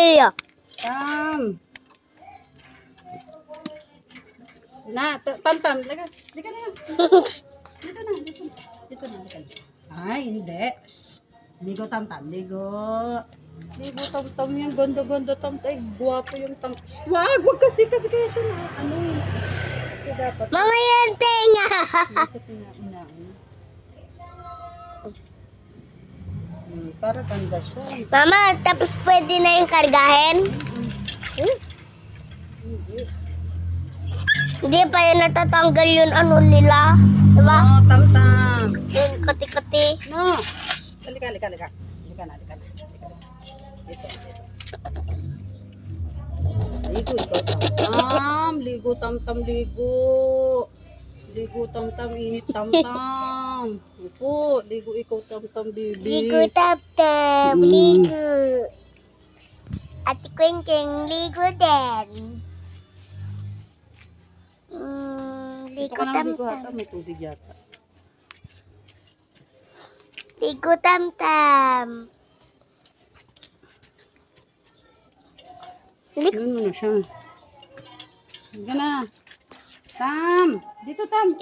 Iya. Tam. Na, tam. Liga na. Dito na. Liga na. Ay, hindi. Ligo tam. Ligo. Ligo tam yung gondo tam. Ay, guwapo yung tam. Wag kasi kaya siya na. Ano yun? Kasi dapat. Mama yan tenga. Hindi siya inaano. Para ganda siya. Mama, tapos pwede na yung kargahin? Hindi. Hindi pa yun natatanggal yun ano nila. Diba? Oh, tam. Yung kati-kati. No. Halika na. Dito. Ligo ikaw tam. Ligo tam. Ligo tam. Init tam. Upo. Ligo ikaw tam, baby. Ligo tap-tap. Ligo. Ate Quenting, ligo din. Dito Ligo ka naman ligo hata. tam-tam. May tubig yata. Ligo tam-tam. Doon mo na siya. Higa na. Tam. Dito tam.